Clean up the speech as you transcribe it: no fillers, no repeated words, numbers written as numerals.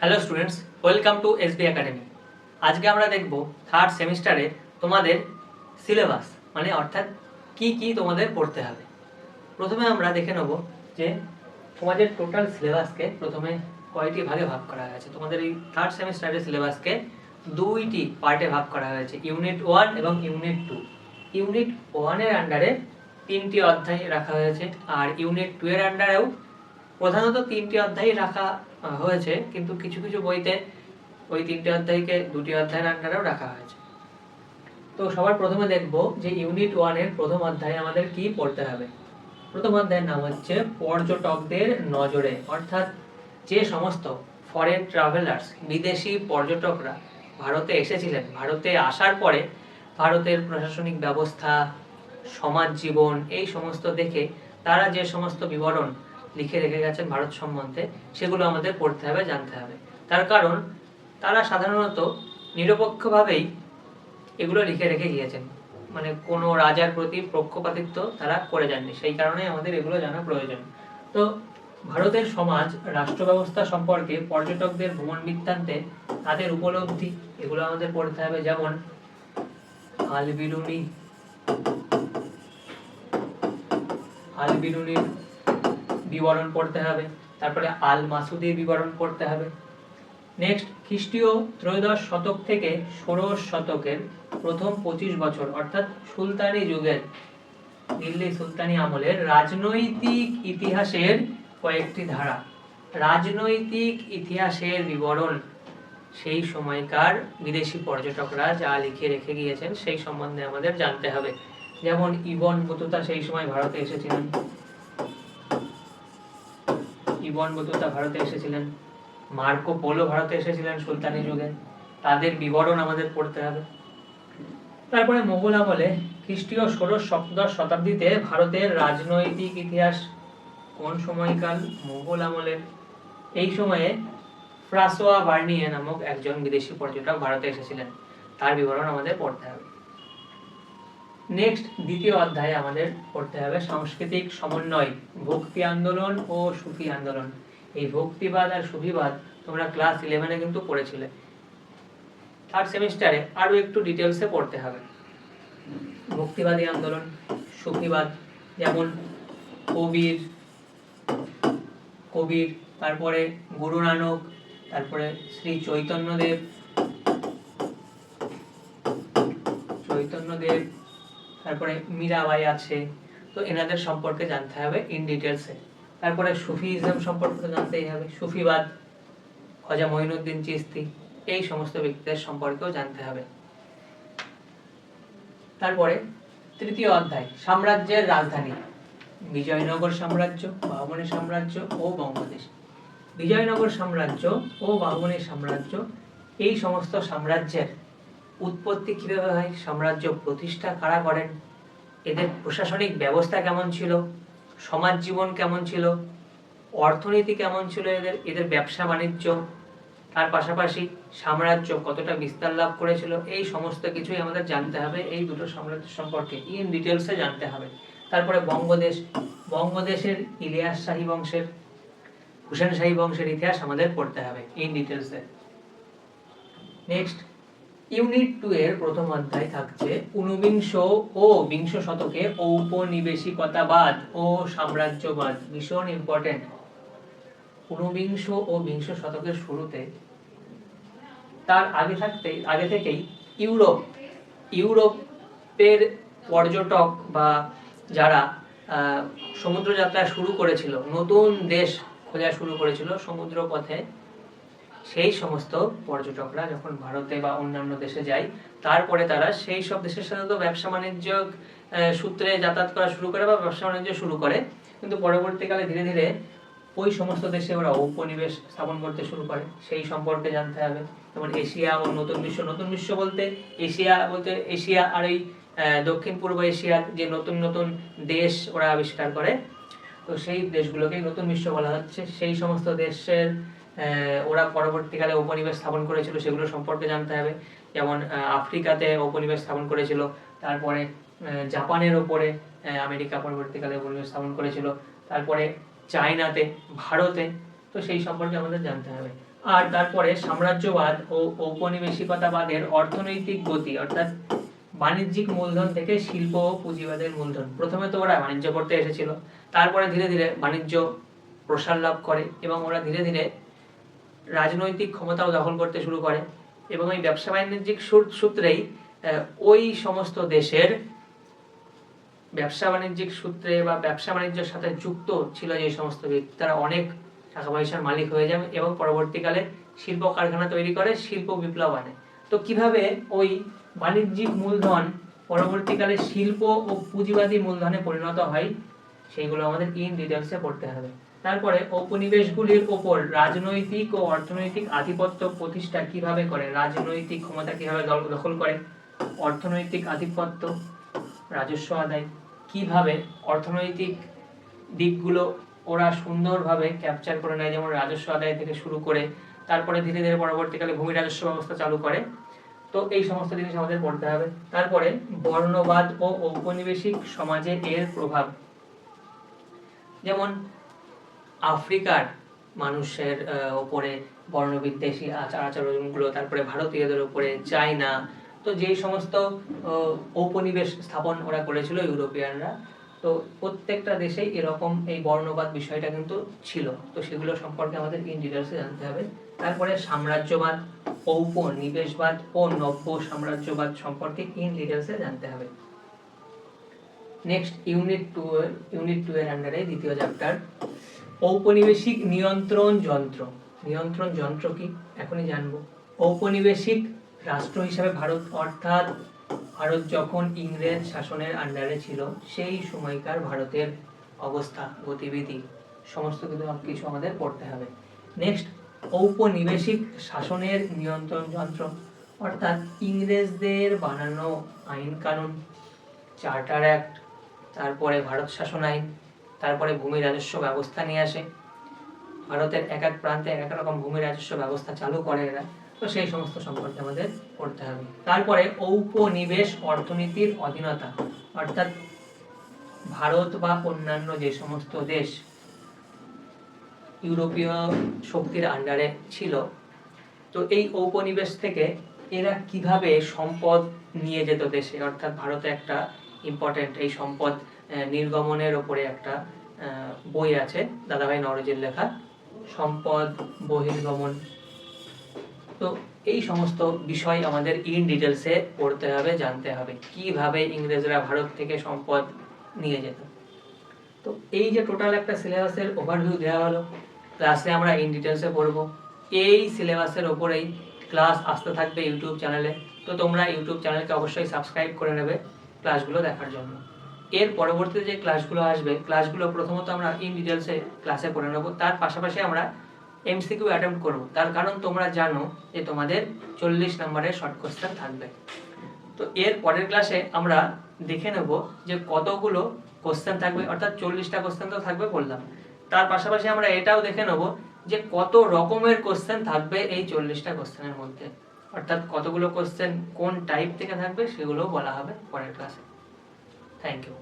Hello students, welcome to SB academy. আজকে আমরা দেখব থার্ড সেমিস্টারে তোমাদের সিলেবাস, মানে অর্থাৎ কি কি তোমাদের পড়তে হবে। প্রথমে আমরা দেখে নেব যে তোমাদের টোটাল সিলেবাসকে প্রথমে কয়টি ভাগে ভাগ করা হয়েছে। তোমাদের এই থার্ড সেমিস্টারের সিলেবাসকে দুইটি পার্টে ভাগ করা হয়েছে, ইউনিট 1 এবং ইউনিট 2। ইউনিট 1 এর আন্ডারে 3টি অধ্যায় রাখা হয়েছে, আর ইউনিট 2 এর আন্ডারেও প্রধানত 3টি অধ্যায় রাখা হয়েছে, কিন্তু কিছু কিছু বইতে ওই 3টে অধ্যায়কে 2টি অধ্যায়ের আন্ডারেও রাখা হয়েছে। তো সবার প্রথমে দেখব যে ইউনিট 1 এর প্রথম অধ্যায়ে আমাদের কি পড়তে হবে। প্রথম অধ্যায়ের নাম হচ্ছে পর্যটকদের নজরে, অর্থাৎ যে সমস্ত ফরেন ট্রাভেলার্স, বিদেশি পর্যটকরা ভারতে এসেছিলেন, ভারতে আসার পরে ভারতের প্রশাসনিক ব্যবস্থা, সমাজ জীবন, এই সমস্ত দেখে তারা যে সমস্ত বিবরণ লিখে রেখে গেছেন ভারত সম্বন্ধে, সেগুলো আমাদের পড়তে হবে, জানতে হবে। তার কারণ তারা সাধারণত নিরপেক্ষভাবেই এগুলো লিখে রেখে গিয়েছেন, মানে কোনো রাজার প্রতি পক্ষপাতিত্ব তারা করে যাননি, সেই কারণে আমাদের এগুলো জানা প্রয়োজন। তো ভারতের সমাজ রাষ্ট্র ব্যবস্থা সম্পর্কে পর্যটকদের ভ্রমণ বৃত্তান্তে তাদের উপলব্ধি, এগুলো আমাদের পড়তে হবে। যেমন আল বিরুনির বিবরণ পড়তে হবে, তারপরে আল মাসুদির বিবরণ পড়তে হবে। নেক্সট, খ্রিস্টীয় ত্রয়োদশ শতক থেকে ষোড়শ শতকের প্রথম 25 বছর, অর্থাৎ সুলতানি যুগের, দিল্লি সুলতানি আমলের রাজনৈতিক ইতিহাসের কয়েকটি ধারা, রাজনৈতিক ইতিহাসের বিবরণ, সেই সময়কার বিদেশি পর্যটকরা যা লিখে রেখে গিয়েছেন সেই সম্বন্ধে আমাদের জানতে হবে। যেমন ইবন বতুতা সেই সময় ভারতে এসেছিলেন, মার্কো পোলো ভারতে এসেছিলেন সুলতানি যুগে, তাদের বিবরণ আমাদের পড়তে হবে। তারপরে মোগল আমলে খ্রিস্টীয় ষোড়শ সপ্তদশ শতাব্দীতে ভারতের রাজনৈতিক ইতিহাস, কোন সময়কাল? মোগল আমলের। এই সময়ে ফ্রাসোয়া বার্নিয়ে নামক একজন বিদেশি পর্যটক ভারতে এসেছিলেন, তার বিবরণ আমাদের পড়তে হবে। নেক্সট, দ্বিতীয় অধ্যায়ে আমাদের পড়তে হবে সাংস্কৃতিক সমন্বয়, ভক্তি আন্দোলন ও সুফি আন্দোলন। এই ভক্তিবাদ আর সুফিবাদ তোমরা ক্লাস 11-এ কিন্তু পড়েছিলে। থার্ড সেমিস্টারে আরো একটু ডিটেলসে পড়তে হবে। ভক্তিবাদী আন্দোলন, সুফিবাদ, যেমন কবির, তারপরে গুরু নানক, তারপরে শ্রী চৈতন্যদেব, তারপরে মীরাবাই আছে, তো এনাদের সম্পর্কে জানতে হবে ইন ডিটেলসে। তারপরে সুফিজম সম্পর্কে জানতেই হবে, সুফিবাদ, খাজা মঈনুদ্দিন চিশতি, এই সমস্ত ব্যক্তিদের সম্পর্কেও জানতে হবে। তারপরে তৃতীয় অধ্যায় সাম্রাজ্যের রাজধানী, বিজয়নগর সাম্রাজ্য, বাহমনি সাম্রাজ্য ও বঙ্গদেশ। বিজয়নগর সাম্রাজ্য ও বাহমনি সাম্রাজ্য, এই সমস্ত সাম্রাজ্যের উৎপত্তি কিভাবে হয়, সাম্রাজ্য প্রতিষ্ঠা কারা করেন, এদের প্রশাসনিক ব্যবস্থা কেমন ছিল, সমাজ জীবন কেমন ছিল, অর্থনীতি কেমন ছিল, এদের ব্যবসা বাণিজ্য, তার পাশাপাশি সাম্রাজ্য কতটা বিস্তার লাভ করেছিল, এই সমস্ত কিছুই আমাদের জানতে হবে, এই দুটো সাম্রাজ্য সম্পর্কে ইন ডিটেলসে জানতে হবে। তারপরে বঙ্গদেশের ইলিয়াস শাহী বংশের, হুসেন শাহী বংশের ইতিহাস আমাদের পড়তে হবে ইন ডিটেলসে। নেক্সট, ইউনিট 2 এর প্রথম অধ্যায় থাকছে ঊনবিংশ ও বিংশ শতকে ঔপনিবেশিকতাবাদ ও সাম্রাজ্যবাদ, ভীষণ ইম্পর্টেন্ট। ঊনবিংশ ও বিংশ শতকের শুরুতে, তার আগে থেকেই ইউরোপের পর্যটক বা যারা সমুদ্র যাত্রা শুরু করেছিল, নতুন দেশ খোঁজা শুরু করেছিল সমুদ্র পথে, সেই সমস্ত পর্যটকরা যখন ভারতে বা অন্যান্য দেশে যায়, তারপরে তারা সেই সব দেশের সাথে তো ব্যবসা বাণিজ্য সূত্রে যাতায়াত করা শুরু করে বা ব্যবসা বাণিজ্য শুরু করে, কিন্তু পরবর্তীকালে ধীরে ধীরে ওই সমস্ত দেশে ওরা উপনিবেশ স্থাপন করতে শুরু করে, সেই সম্পর্কে জানতে হবে। যেমন এশিয়া ও নতুন বিশ্ব বলতে এশিয়া আর এই দক্ষিণ পূর্ব এশিয়ার যে নতুন নতুন দেশ ওরা আবিষ্কার করে, তো সেই দেশগুলোকেই নতুন বিশ্ব বলা হচ্ছে। সেই সমস্ত দেশের ওরা পরবর্তীকালে উপনিবেশ স্থাপন করেছিল, সেগুলো সম্পর্কে জানতে হবে। যেমন আফ্রিকাতে উপনিবেশ স্থাপন করেছিল, তারপরে জাপানের ওপরে আমেরিকা পরবর্তীকালে উপনিবেশ স্থাপন করেছিল, তারপরে চায়নাতে, ভারতে, তো সেই সম্পর্কে আমাদের জানতে হবে। আর তারপরে সাম্রাজ্যবাদ ও ঔপনিবেশিকতাবাদের অর্থনৈতিক গতি, অর্থাৎ বাণিজ্যিক মূলধন থেকে শিল্প ও পুঁজিবাদের মূলধন। প্রথমে তো ওরা বাণিজ্য করতে এসেছিল, তারপরে ধীরে ধীরে বাণিজ্য প্রসার লাভ করে এবং ওরা ধীরে ধীরে রাজনৈতিক ক্ষমতাও দখল করতে শুরু করে এবং এই ব্যবসা বাণিজ্যিক সূত্রেই ওই সমস্ত দেশের ব্যবসা বাণিজ্যিক সূত্রে বা ব্যবসা বাণিজ্যের সাথে যুক্ত ছিল যে সমস্ত ব্যক্তি, তারা অনেক টাকা পয়সার মালিক হয়ে যাবে এবং পরবর্তীকালে শিল্প কারখানা তৈরি করে শিল্প বিপ্লব আনে। তো কিভাবে ওই বাণিজ্যিক মূলধন পরবর্তীকালে শিল্প ও পুঁজিবাদী মূলধনে পরিণত হয়, সেইগুলো আমাদের ইন ডিটেলসে পড়তে হবে। তারপরে উপনিবেশগুলির ওপর রাজনৈতিক ও অর্থনৈতিক আধিপত্য প্রতিষ্ঠা কিভাবে করে, রাজনৈতিক ক্ষমতা কিভাবে দখল করে, অর্থনৈতিক আধিপত্য, রাজস্ব আদায়, কিভাবে অর্থনৈতিক দিকগুলো ওরা সুন্দরভাবে ক্যাপচার করে নেয়, যেমন রাজস্ব আদায় থেকে শুরু করে তারপরে ধীরে ধীরে পরবর্তীকালে ভূমি রাজস্ব ব্যবস্থা চালু করে। তো এই সমস্ত জিনিস আমাদের পড়তে হবে। তারপরে বর্ণবাদ ও ঔপনিবেশিক সমাজে এর প্রভাব, যেমন আফ্রিকার মানুষের উপরে বর্ণবিদ্বেষী আচার-আচরণগুলো, তারপরে ভারতীয়দের উপরে চায়না, তো যেই সমস্ত ঔপনিবেশ স্থাপন ওরা করেছিল ইউরোপিয়ানরা, তো প্রত্যেকটা দেশেই এরকম এই বর্ণবাদ বিষয়টা কিন্তু ছিল। তো সেগুলো সম্পর্কে আমাদের ইন ডিটেলসে জানতে হবে। তারপরে সাম্রাজ্যবাদ, ঔপনিবেশবাদ ও নব্য সাম্রাজ্যবাদ সম্পর্কে ইন ডিটেলসে জানতে হবে। নেক্সট ইউনিট 2 এর আন্ডারে দ্বিতীয় চ্যাপ্টার, ঔপনিবেশিক নিয়ন্ত্রণ যন্ত্র। নিয়ন্ত্রণ যন্ত্র কি এখনই জানবো। ঔপনিবেশিক রাষ্ট্র হিসাবে ভারত, অর্থাৎ ভারত যখন ইংরেজ শাসনের আন্ডারে ছিল সেই সময়কার ভারতের অবস্থা, গতিবিধি, সমস্ত কিছু আমাদের পড়তে হবে। নেক্সট ঔপনিবেশিক শাসনের নিয়ন্ত্রণ যন্ত্র, অর্থাৎ ইংরেজদের বানানো আইন কানুন, চার্টার অ্যাক্ট, তারপরে ভারত শাসন আইন, তারপরে ভূমি রাজস্ব ব্যবস্থা নিয়ে আসে, ভারতের এক এক প্রান্তে এক এক রকম ভূমি রাজস্ব ব্যবস্থা চালু করে এরা, তো সেই সমস্ত সম্পর্কে আমাদের পড়তে হবে। তারপরে ঔপনিবেশ অর্থনীতির অধীনতা, অর্থাৎ ভারত বা অন্যান্য যে সমস্ত দেশ ইউরোপীয় শক্তির আন্ডারে ছিল, তো এই ঔপনিবেশ থেকে এরা কিভাবে সম্পদ নিয়ে যেত দেশে, অর্থাৎ ভারতে একটা ইম্পর্টেন্ট এই সম্পদ নির্গমনের উপরে একটা বই আছে দাদাভাই নওরোজির লেখা, সম্পদ বহির্গমন। তো এই সমস্ত বিষয় আমাদের ইন ডিটেলসে পড়তে হবে, জানতে হবে কিভাবে ইংরেজরা ভারত থেকে সম্পদ নিয়ে যেত। তো এই যে টোটাল একটা সিলেবাসের ওভারভিউ দেওয়া হলো, ক্লাসে আমরা ইন ডিটেলসে পড়বো। এই সিলেবাসের ওপরেই ক্লাস আসতে থাকবে ইউটিউব চ্যানেলে, তো তোমরা ইউটিউব চ্যানেলকে অবশ্যই সাবস্ক্রাইব করে নেবে ক্লাসগুলো দেখার জন্য। এর পরবর্তীতে যে ক্লাসগুলো আসবে, ক্লাসগুলো প্রথমত আমরা ইন ডিটেলসে ক্লাসে পড়ে নেবো, তার পাশাপাশি আমরা এমসিকিউ অ্যাটেম্প্ট করব। তার কারণ তোমরা জানো যে তোমাদের 40 নম্বরের শর্ট কোশ্চেন থাকবে। তো এর পরের ক্লাসে আমরা দেখে নেব যে কতগুলো কোশ্চেন থাকবে, অর্থাৎ 40টা কোশ্চেন তো থাকবে বললাম, তার পাশাপাশি আমরা এটাও দেখে নেব যে কত রকমের কোশ্চেন থাকবে এই 40টা কোশ্চেনের মধ্যে, অর্থাৎ কতগুলো কোশ্চেন কোন টাইপ থেকে থাকবে সেগুলো বলা হবে পরের ক্লাসে। Thank you.